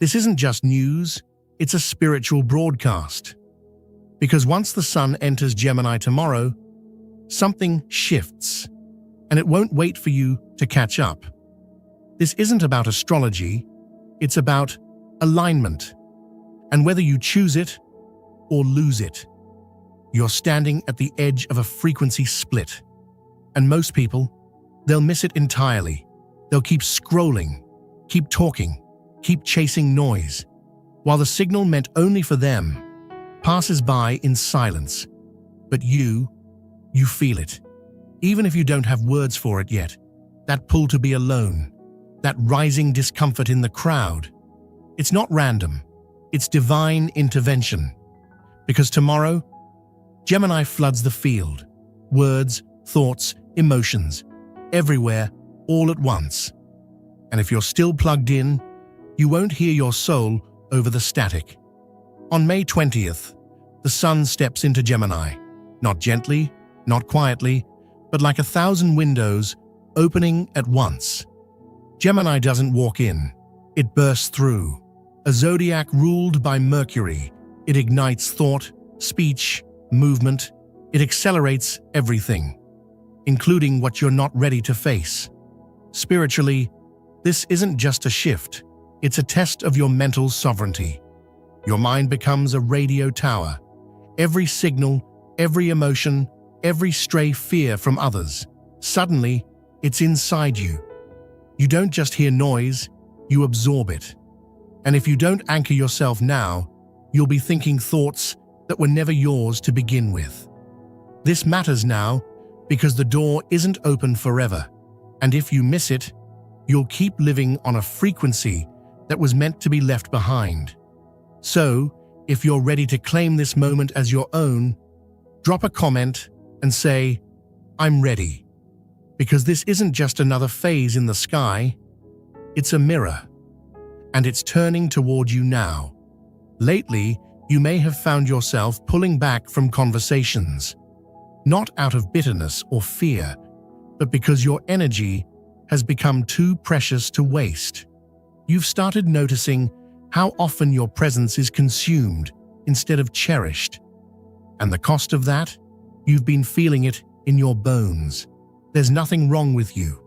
This isn't just news, it's a spiritual broadcast. Because once the sun enters Gemini tomorrow, something shifts, and it won't wait for you to catch up. This isn't about astrology, it's about alignment. And whether you choose it or lose it, you're standing at the edge of a frequency split. And most people, they'll miss it entirely. They'll keep scrolling, keep talking, keep chasing noise, while the signal meant only for them passes by in silence. But you feel it. Even if you don't have words for it yet, that pull to be alone, that rising discomfort in the crowd. It's not random, it's divine intervention. Because tomorrow, Gemini floods the field. Words, thoughts, emotions, everywhere, all at once. And if you're still plugged in, you won't hear your soul over the static. On May 20th, the sun steps into Gemini, not gently, not quietly, but like 1,000 windows opening at once. Gemini doesn't walk in, it bursts through. A zodiac ruled by Mercury, it ignites thought, speech, movement. It accelerates everything, including what you're not ready to face. Spiritually, this isn't just a shift, it's a test of your mental sovereignty. Your mind becomes a radio tower. Every signal, every emotion, every stray fear from others, suddenly, it's inside you. You don't just hear noise, you absorb it. And if you don't anchor yourself now, you'll be thinking thoughts that were never yours to begin with. This matters now because the door isn't open forever, and if you miss it, you'll keep living on a frequency that was meant to be left behind. So, if you're ready to claim this moment as your own, drop a comment and say, "I'm ready." Because this isn't just another phase in the sky, it's a mirror, and it's turning toward you now. Lately, you may have found yourself pulling back from conversations, not out of bitterness or fear, but because your energy has become too precious to waste. You've started noticing how often your presence is consumed instead of cherished. And the cost of that? You've been feeling it in your bones. There's nothing wrong with you.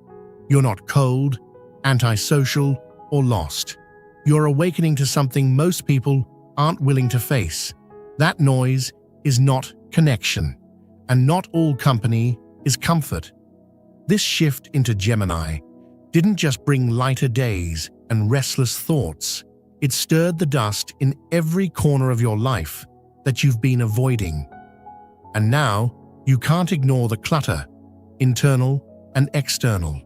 You're not cold, antisocial, or lost. You're awakening to something most people aren't willing to face. That noise is not connection, and not all company is comfort. This shift into Gemini didn't just bring lighter days and restless thoughts. It stirred the dust in every corner of your life that you've been avoiding. And now, you can't ignore the clutter, internal and external.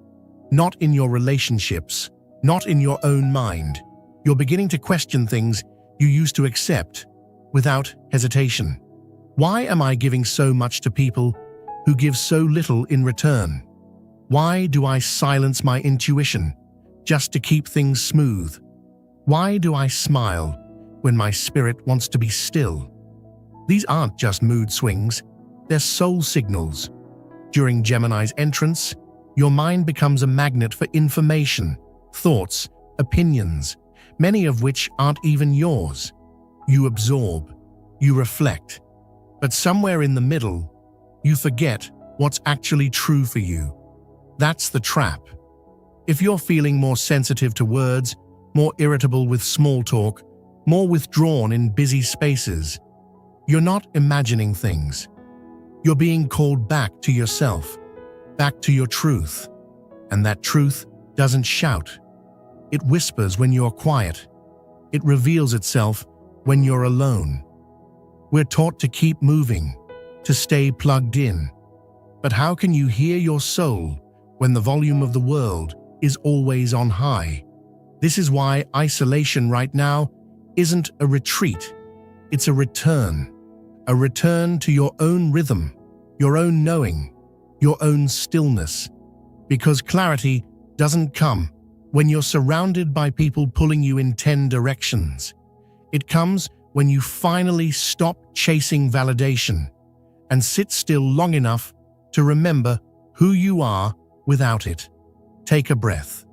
Not in your relationships, not in your own mind. You're beginning to question things you used to accept without hesitation. Why am I giving so much to people who give so little in return? Why do I silence my intuition just to keep things smooth? Why do I smile when my spirit wants to be still? These aren't just mood swings, they're soul signals. During Gemini's entrance, your mind becomes a magnet for information, thoughts, opinions, many of which aren't even yours. You absorb, you reflect, but somewhere in the middle, you forget what's actually true for you. That's the trap. If you're feeling more sensitive to words, more irritable with small talk, more withdrawn in busy spaces, you're not imagining things. You're being called back to yourself, back to your truth. And that truth doesn't shout. It whispers when you're quiet. It reveals itself when you're alone. We're taught to keep moving, to stay plugged in. But how can you hear your soul when the volume of the world is always on high? This is why isolation right now isn't a retreat. It's a return to your own rhythm, your own knowing, your own stillness. Because clarity doesn't come when you're surrounded by people pulling you in 10 directions. It comes when you finally stop chasing validation and sit still long enough to remember who you are without it. Take a breath.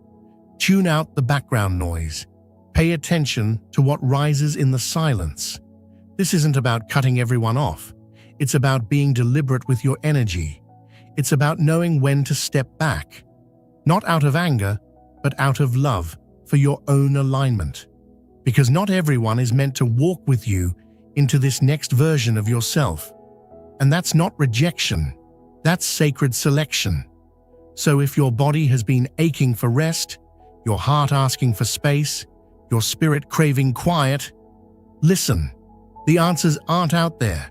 Tune out the background noise. Pay attention to what rises in the silence. This isn't about cutting everyone off. It's about being deliberate with your energy. It's about knowing when to step back, not out of anger, but out of love for your own alignment. Because not everyone is meant to walk with you into this next version of yourself. And that's not rejection, that's sacred selection. So if your body has been aching for rest, your heart asking for space, your spirit craving quiet, listen. The answers aren't out there.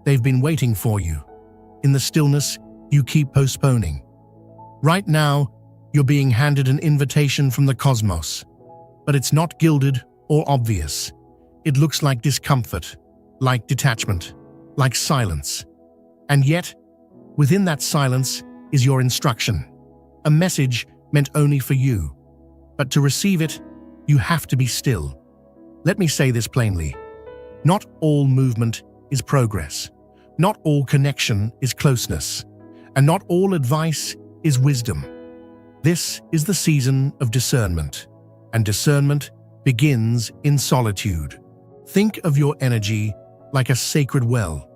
They've been waiting for you. In the stillness you keep postponing. Right now, you're being handed an invitation from the cosmos. But it's not gilded or obvious. It looks like discomfort, like detachment, like silence. And yet, within that silence is your instruction. A message meant only for you. But to receive it, you have to be still. Let me say this plainly. Not all movement is progress. Not all connection is closeness. And not all advice is wisdom. This is the season of discernment. And discernment begins in solitude. Think of your energy like a sacred well.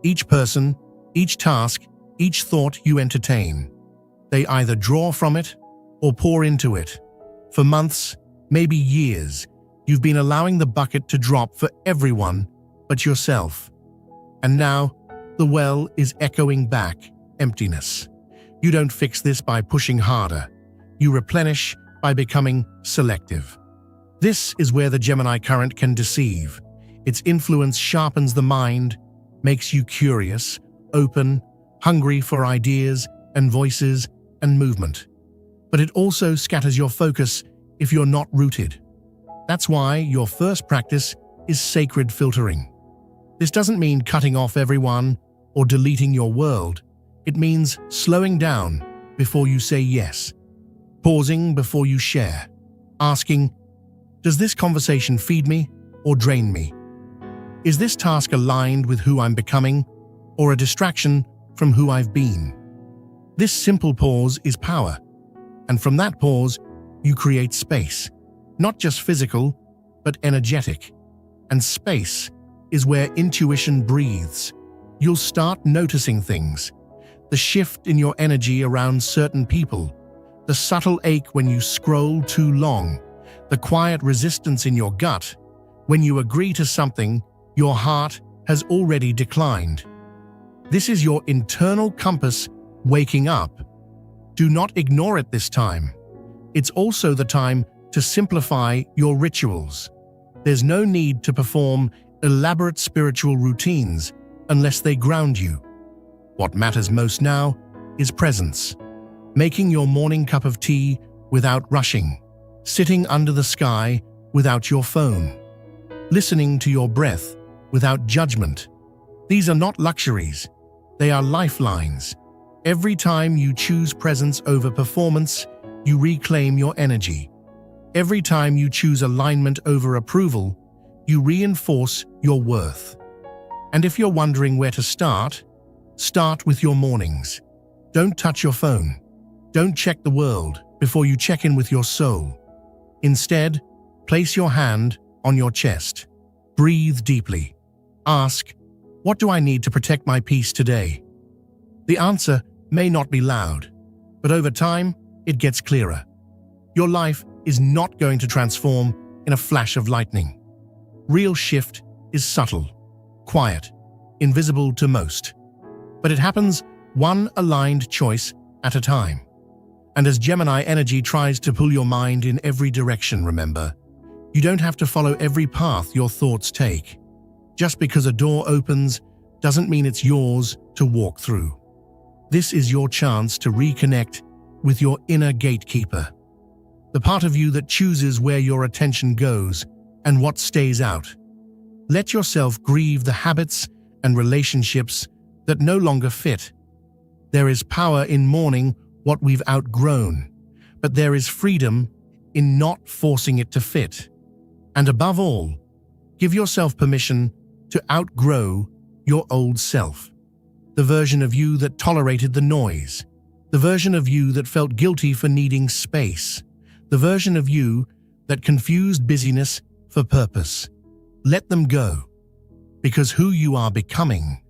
Each person, each task, each thought you entertain. They either draw from it or pour into it. For months, maybe years, you've been allowing the bucket to drop for everyone but yourself. And now, the well is echoing back emptiness. You don't fix this by pushing harder. You replenish by becoming selective. This is where the Gemini current can deceive. Its influence sharpens the mind, makes you curious, open, hungry for ideas and voices and movement. But it also scatters your focus if you're not rooted. That's why your first practice is sacred filtering. This doesn't mean cutting off everyone or deleting your world. It means slowing down before you say yes, pausing before you share, asking, does this conversation feed me or drain me? Is this task aligned with who I'm becoming or a distraction from who I've been? This simple pause is power, and from that pause, you create space, not just physical, but energetic. And space is where intuition breathes. You'll start noticing things, the shift in your energy around certain people, the subtle ache when you scroll too long, the quiet resistance in your gut. When you agree to something, your heart has already declined. This is your internal compass waking up. Do not ignore it this time. It's also the time to simplify your rituals. There's no need to perform elaborate spiritual routines unless they ground you. What matters most now is presence. Making your morning cup of tea without rushing. Sitting under the sky without your phone. Listening to your breath without judgment. These are not luxuries. They are lifelines. Every time you choose presence over performance, you reclaim your energy. Every time you choose alignment over approval, you reinforce your worth. And if you're wondering where to start with your mornings. Don't touch your phone. Don't check the world before you check in with your soul. Instead, place your hand on your chest. Breathe deeply. Ask, what do I need to protect my peace today? The answer may not be loud, but over time, it gets clearer. Your life is not going to transform in a flash of lightning. Real shift is subtle, quiet, invisible to most. But it happens one aligned choice at a time. And as Gemini energy tries to pull your mind in every direction, remember, you don't have to follow every path your thoughts take. Just because a door opens doesn't mean it's yours to walk through. This is your chance to reconnect with your inner gatekeeper, the part of you that chooses where your attention goes and what stays out. Let yourself grieve the habits and relationships that no longer fit. There is power in mourning what we've outgrown, but there is freedom in not forcing it to fit. And above all, give yourself permission to outgrow your old self. The version of you that tolerated the noise. The version of you that felt guilty for needing space. The version of you that confused busyness for purpose. Let them go, because who you are becoming,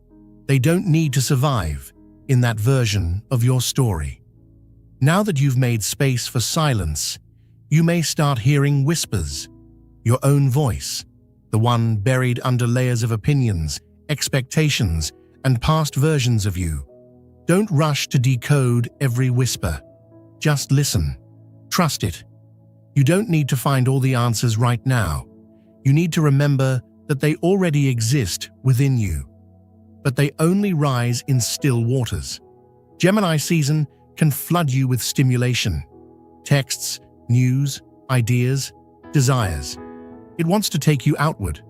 they don't need to survive in that version of your story. Now that you've made space for silence, you may start hearing whispers, your own voice, the one buried under layers of opinions, expectations, and past versions of you. Don't rush to decode every whisper. Just listen. Trust it. You don't need to find all the answers right now. You need to remember that they already exist within you, but they only rise in still waters. Gemini season can flood you with stimulation, texts, news, ideas, desires. It wants to take you outward,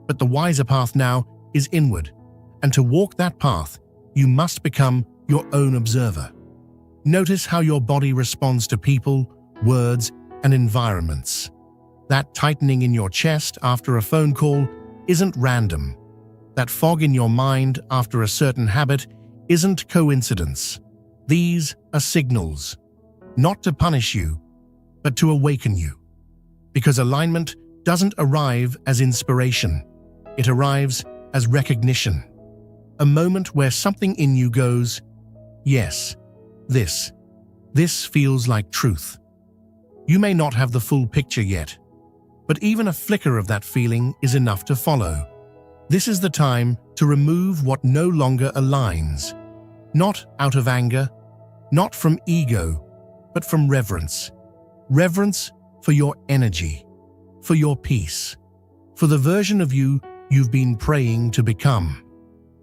but the wiser path now is inward, and to walk that path, you must become your own observer. Notice how your body responds to people, words, and environments. That tightening in your chest after a phone call isn't random. That fog in your mind after a certain habit isn't coincidence. These are signals, not to punish you, but to awaken you. Because alignment doesn't arrive as inspiration. It arrives as recognition. A moment where something in you goes, yes, this feels like truth. You may not have the full picture yet, but even a flicker of that feeling is enough to follow. This is the time to remove what no longer aligns, not out of anger, not from ego, but from reverence. Reverence for your energy, for your peace, for the version of you you've been praying to become.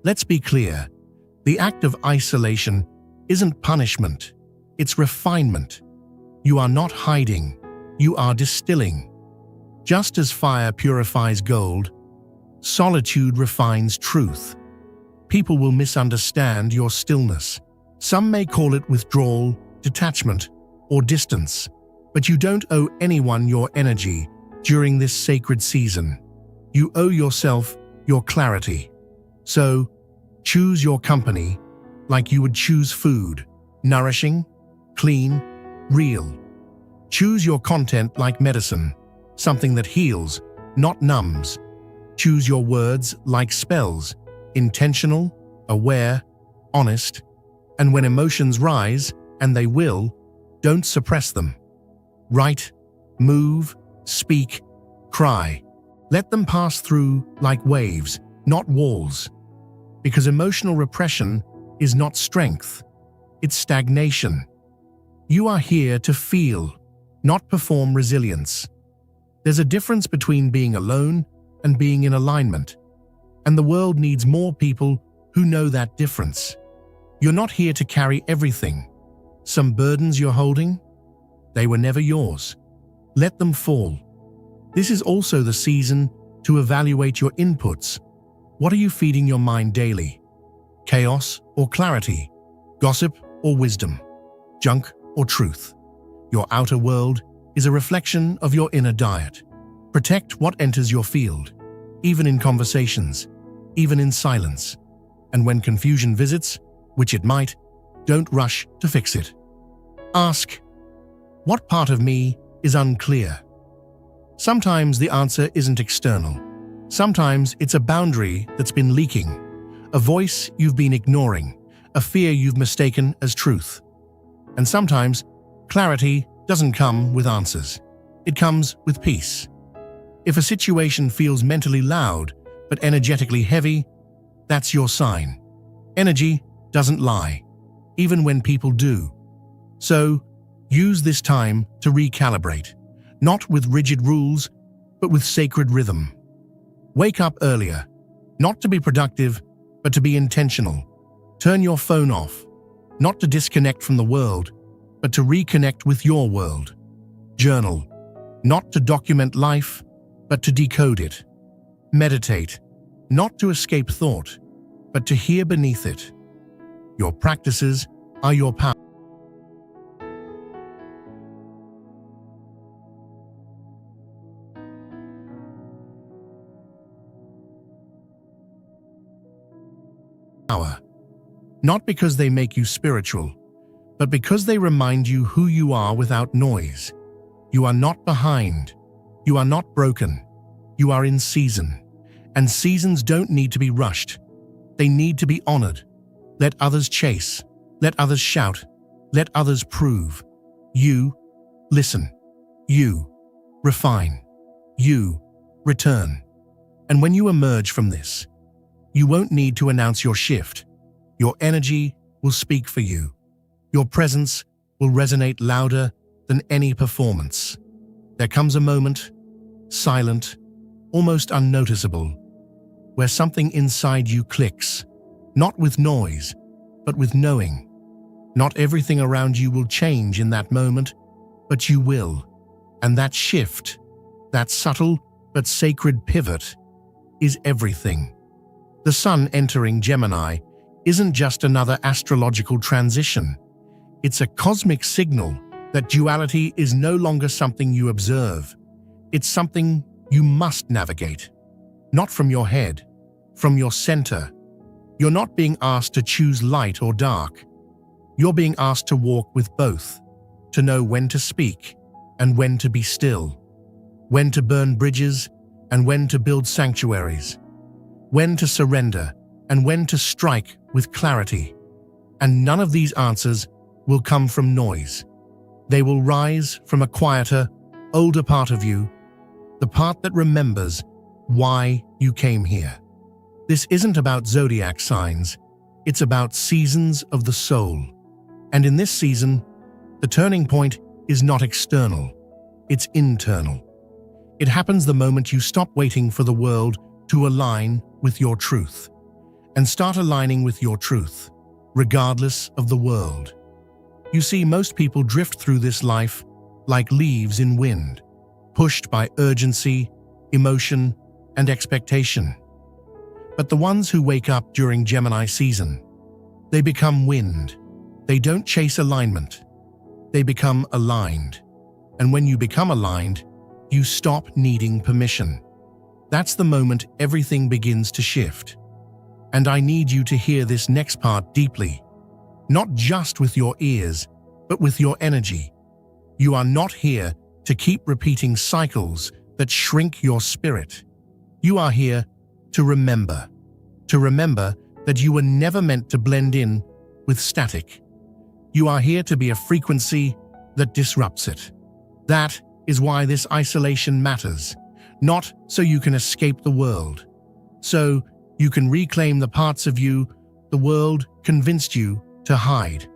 Let's be clear, the act of isolation isn't punishment, it's refinement. You are not hiding, you are distilling. Just as fire purifies gold, solitude refines truth. People will misunderstand your stillness. Some may call it withdrawal, detachment, or distance, but you don't owe anyone your energy during this sacred season. You owe yourself your clarity. So, choose your company like you would choose food, nourishing, clean, real. Choose your content like medicine, something that heals, not numbs. Choose your words like spells, intentional, aware, honest. And when emotions rise, and they will, don't suppress them. Write, move, speak, cry. Let them pass through like waves, not walls. Because emotional repression is not strength, it's stagnation. You are here to feel, not perform resilience. There's a difference between being alone and being in alignment, and the world needs more people who know that difference. You're not here to carry everything. Some burdens you're holding, they were never yours. Let them fall. This is also the season to evaluate your inputs. What are you feeding your mind daily? Chaos or clarity? Gossip or wisdom? Junk or truth? Your outer world is a reflection of your inner diet. Protect what enters your field, even in conversations, even in silence. And when confusion visits, which it might, don't rush to fix it. Ask, what part of me is unclear? Sometimes the answer isn't external. Sometimes it's a boundary that's been leaking, a voice you've been ignoring, a fear you've mistaken as truth. And sometimes clarity doesn't come with answers. It comes with peace. If a situation feels mentally loud but energetically heavy, that's your sign. Energy doesn't lie, even when people do. So, use this time to recalibrate, not with rigid rules, but with sacred rhythm. Wake up earlier, not to be productive, but to be intentional. Turn your phone off, not to disconnect from the world, but to reconnect with your world. Journal, not to document life, but to decode it. Meditate, not to escape thought, but to hear beneath it. Your practices are your power. Not because they make you spiritual, but because they remind you who you are without noise. You are not behind. You are not broken. You are in season. And seasons don't need to be rushed. They need to be honored. Let others chase. Let others shout. Let others prove. You listen. You refine. You return. And when you emerge from this, you won't need to announce your shift. Your energy will speak for you. Your presence will resonate louder than any performance. There comes a moment, silent, almost unnoticeable, where something inside you clicks, not with noise, but with knowing. Not everything around you will change in that moment, but you will. And that shift, that subtle but sacred pivot, is everything. The sun entering Gemini isn't just another astrological transition. It's a cosmic signal that duality is no longer something you observe. It's something you must navigate. Not from your head, from your center. You're not being asked to choose light or dark. You're being asked to walk with both, to know when to speak and when to be still, when to burn bridges and when to build sanctuaries, when to surrender and when to strike with clarity. And none of these answers will come from noise. They will rise from a quieter, older part of you, the part that remembers why you came here. This isn't about zodiac signs, it's about seasons of the soul. And in this season, the turning point is not external, it's internal. It happens the moment you stop waiting for the world to align with your truth, and start aligning with your truth, regardless of the world. You see, most people drift through this life like leaves in wind, pushed by urgency, emotion, and expectation. But the ones who wake up during Gemini season, they become wind. They don't chase alignment. They become aligned. And when you become aligned, you stop needing permission. That's the moment everything begins to shift. And I need you to hear this next part deeply. Not just with your ears, but with your energy. You are not here to keep repeating cycles that shrink your spirit. You are here to remember that you were never meant to blend in with static. You are here to be a frequency that disrupts it. That is why this isolation matters, not so you can escape the world, so you can reclaim the parts of you the world convinced you to hide.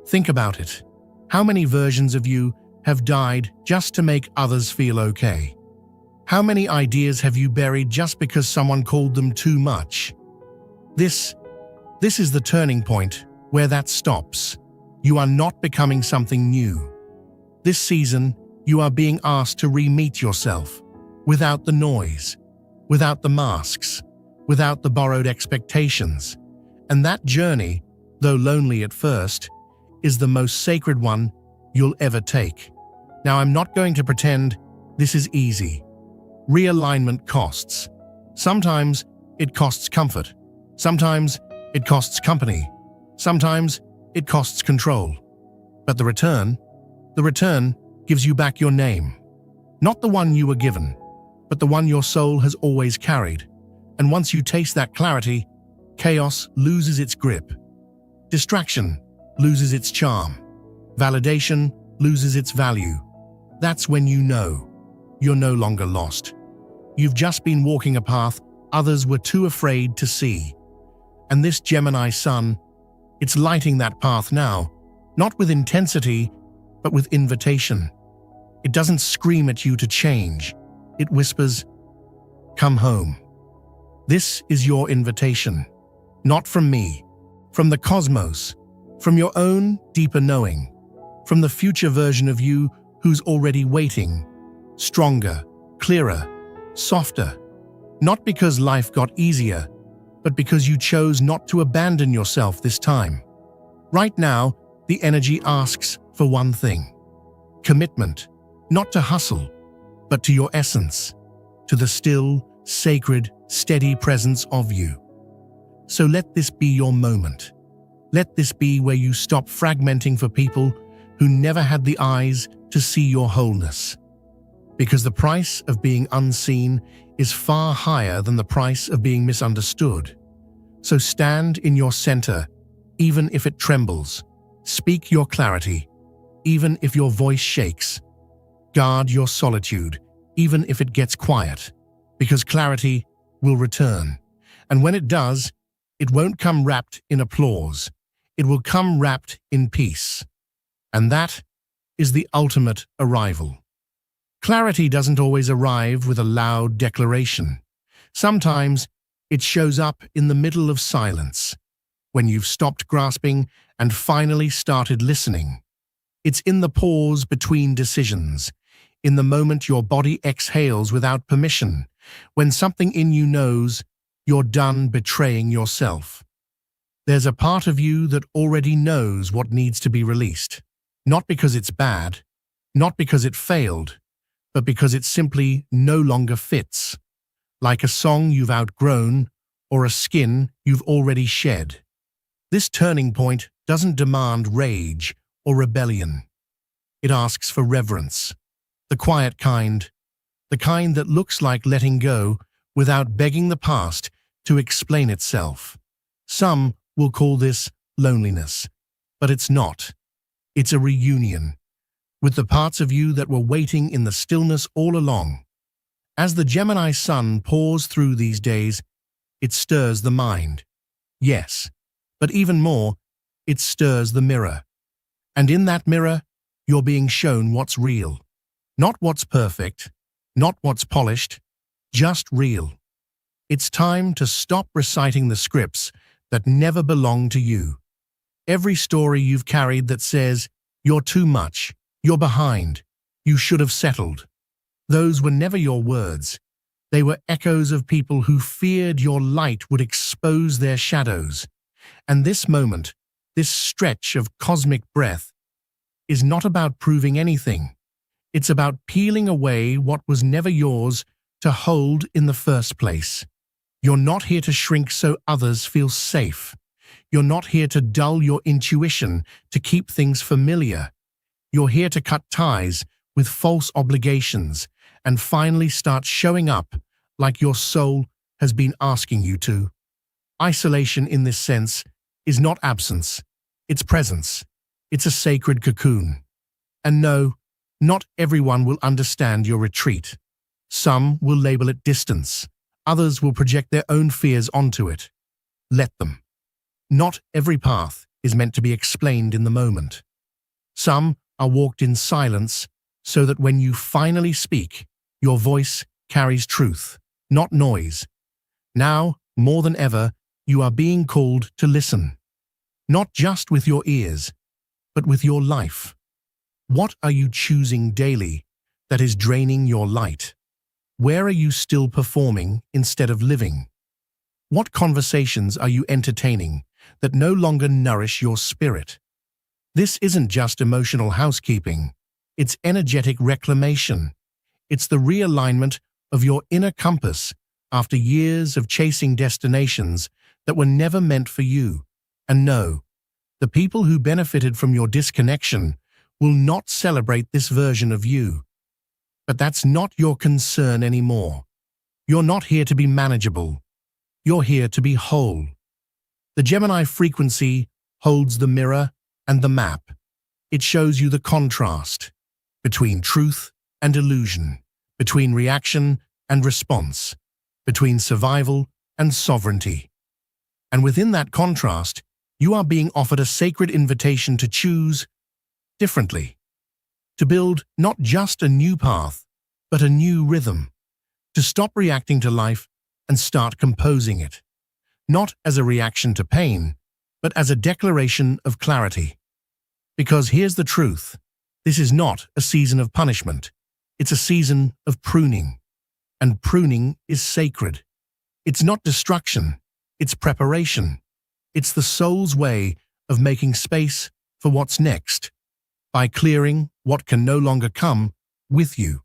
Think about it. How many versions of you have died just to make others feel okay? How many ideas have you buried just because someone called them too much? This is the turning point where that stops. You are not becoming something new. This season, you are being asked to re-meet yourself, without the noise, without the masks, without the borrowed expectations. And that journey, though lonely at first, is the most sacred one you'll ever take. Now, I'm not going to pretend this is easy. Realignment costs. Sometimes it costs comfort. Sometimes it costs company. Sometimes it costs control. But the return gives you back your name. Not the one you were given, but the one your soul has always carried. And once you taste that clarity, chaos loses its grip. Distraction loses its charm. Validation loses its value. That's when you know you're no longer lost. You've just been walking a path others were too afraid to see. And this Gemini sun, it's lighting that path now, not with intensity, but with invitation. It doesn't scream at you to change. It whispers, "Come home." This is your invitation, not from me, from the cosmos, from your own deeper knowing, from the future version of you who's already waiting, stronger, clearer, softer, not because life got easier, but because you chose not to abandon yourself this time. Right now, the energy asks for one thing: commitment, not to hustle, but to your essence, to the still, sacred, steady presence of you. So let this be your moment. Let this be where you stop fragmenting for people who never had the eyes to see your wholeness. because the price of being unseen is far higher than the price of being misunderstood. So stand in your center, even if it trembles. Speak your clarity, even if your voice shakes. Guard your solitude, even if it gets quiet, because clarity will return. And when it does, it won't come wrapped in applause. It will come wrapped in peace. And that is the ultimate arrival. Clarity doesn't always arrive with a loud declaration. Sometimes it shows up in the middle of silence, when you've stopped grasping and finally started listening. It's in the pause between decisions, in the moment your body exhales without permission, when something in you knows you're done betraying yourself. There's a part of you that already knows what needs to be released, not because it's bad, not because it failed, but because it simply no longer fits, like a song you've outgrown or a skin you've already shed. This turning point doesn't demand rage or rebellion. It asks for reverence, the quiet kind, the kind that looks like letting go without begging the past to explain itself. Some will call this loneliness, but it's not. It's a reunion with the parts of you that were waiting in the stillness all along. As the Gemini sun pours through these days, it stirs the mind. Yes, but even more, it stirs the mirror. And in that mirror, you're being shown what's real. Not what's perfect, not what's polished, just real. It's time to stop reciting the scripts that never belonged to you. Every story you've carried that says, you're too much, you're behind, you should have settled. Those were never your words. They were echoes of people who feared your light would expose their shadows. And this moment, this stretch of cosmic breath, is not about proving anything. It's about peeling away what was never yours to hold in the first place. You're not here to shrink so others feel safe. You're not here to dull your intuition to keep things familiar. You're here to cut ties with false obligations and finally start showing up like your soul has been asking you to. Isolation in this sense is not absence, it's presence. It's a sacred cocoon. And no, not everyone will understand your retreat. Some will label it distance. Others will project their own fears onto it. Let them. Not every path is meant to be explained in the moment. Some are walked in silence so that when you finally speak, your voice carries truth, not noise. Now, more than ever, you are being called to listen. Not just with your ears, but with your life. What are you choosing daily that is draining your light? Where are you still performing instead of living? What conversations are you entertaining that no longer nourish your spirit? This isn't just emotional housekeeping. It's energetic reclamation. It's the realignment of your inner compass after years of chasing destinations that were never meant for you. And no, the people who benefited from your disconnection will not celebrate this version of you. But that's not your concern anymore. You're not here to be manageable. You're here to be whole. The Gemini frequency holds the mirror and the map. It shows you the contrast between truth and illusion, between reaction and response, between survival and sovereignty. And within that contrast, you are being offered a sacred invitation to choose differently, to build not just a new path, but a new rhythm, to stop reacting to life and start composing it, not as a reaction to pain, but as a declaration of clarity. Because here's the truth, this is not a season of punishment, it's a season of pruning. And pruning is sacred. It's not destruction, it's preparation. It's the soul's way of making space for what's next, by clearing what can no longer come with you.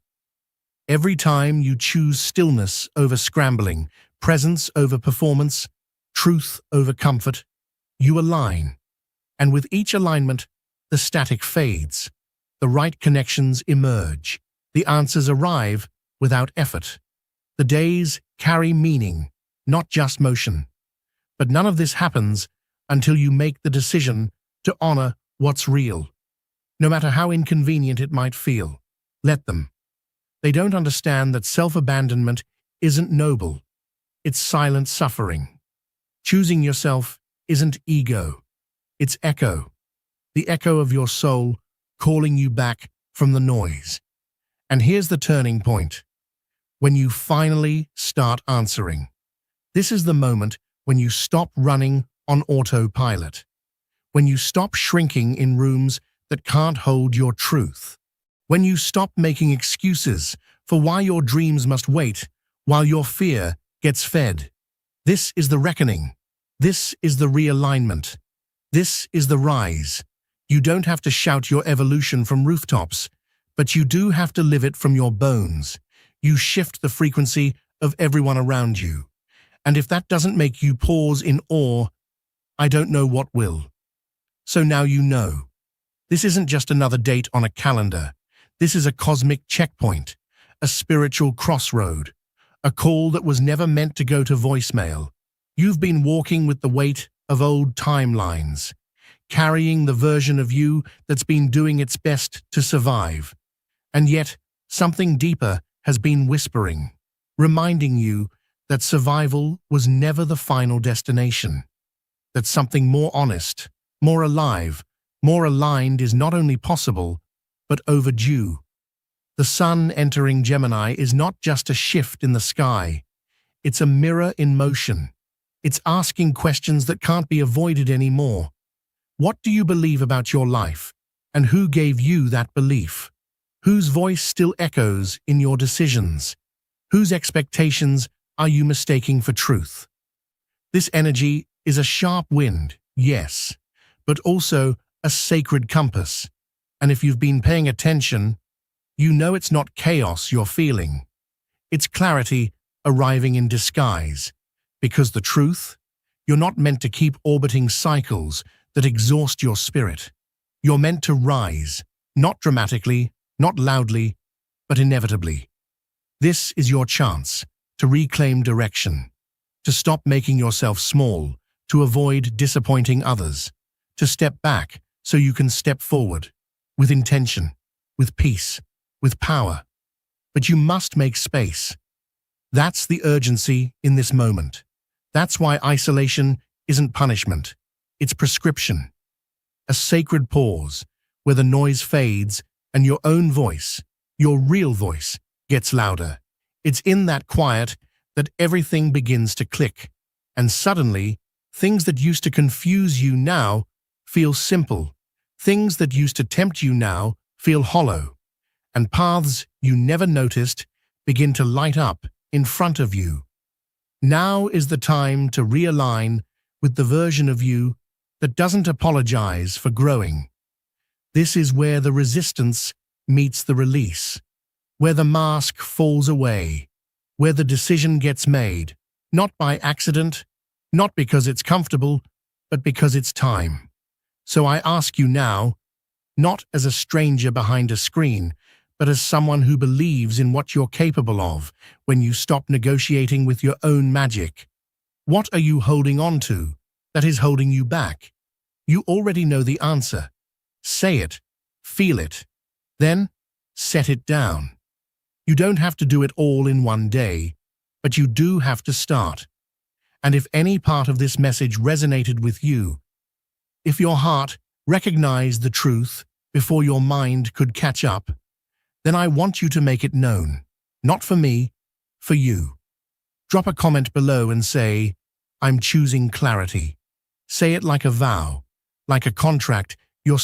Every time you choose stillness over scrambling, presence over performance, truth over comfort, you align. And with each alignment, the static fades, the right connections emerge, The answers arrive without effort. The days carry meaning, not just motion. But none of this happens until you make the decision to honor what's real. No matter how inconvenient it might feel, let them. They don't understand that self-abandonment isn't noble. It's silent suffering. Choosing yourself isn't ego. It's echo. The echo of your soul calling you back from the noise. And here's the turning point. When you finally start answering. This is the moment when you stop running on autopilot. When you stop shrinking in rooms that can't hold your truth. When you stop making excuses for why your dreams must wait while your fear gets fed. This is the reckoning. This is the realignment. This is the rise. You don't have to shout your evolution from rooftops, but you do have to live it from your bones. You shift the frequency of everyone around you. And if that doesn't make you pause in awe, I don't know what will. So now you know. This isn't just another date on a calendar. This is a cosmic checkpoint, a spiritual crossroad, a call that was never meant to go to voicemail. You've been walking with the weight of old timelines, carrying the version of you that's been doing its best to survive. And yet, something deeper has been whispering, reminding you that survival was never the final destination, that something more honest, more alive, more aligned is not only possible, but overdue. The sun entering Gemini is not just a shift in the sky. It's a mirror in motion. It's asking questions that can't be avoided anymore. What do you believe about your life? And who gave you that belief? Whose voice still echoes in your decisions? Whose expectations are you mistaking for truth? This energy is a sharp wind, yes, but also a sacred compass. And if you've been paying attention, you know it's not chaos you're feeling. It's clarity arriving in disguise. Because the truth, you're not meant to keep orbiting cycles that exhaust your spirit. You're meant to rise, not dramatically, not loudly, but inevitably. This is your chance to reclaim direction, to stop making yourself small, to avoid disappointing others, to step back so you can step forward, with intention, with peace, with power. But you must make space. That's the urgency in this moment. That's why isolation isn't punishment. It's prescription. A sacred pause where the noise fades and your own voice, your real voice, gets louder. It's in that quiet that everything begins to click. And suddenly, things that used to confuse you now feel simple. Things that used to tempt you now feel hollow. And paths you never noticed begin to light up in front of you. Now is the time to realign with the version of you that doesn't apologize for growing. This is where the resistance meets the release, where the mask falls away, where the decision gets made, not by accident, not because it's comfortable, but because it's time. So I ask you now, not as a stranger behind a screen, but as someone who believes in what you're capable of when you stop negotiating with your own magic. What are you holding on to that is holding you back? You already know the answer. Say it, feel it, then set it down. You don't have to do it all in one day, but you do have to start. And if any part of this message resonated with you, if your heart recognized the truth before your mind could catch up, then I want you to make it known. Not for me, for you. Drop a comment below and say, I'm choosing clarity. Say it like a vow, like a contract you're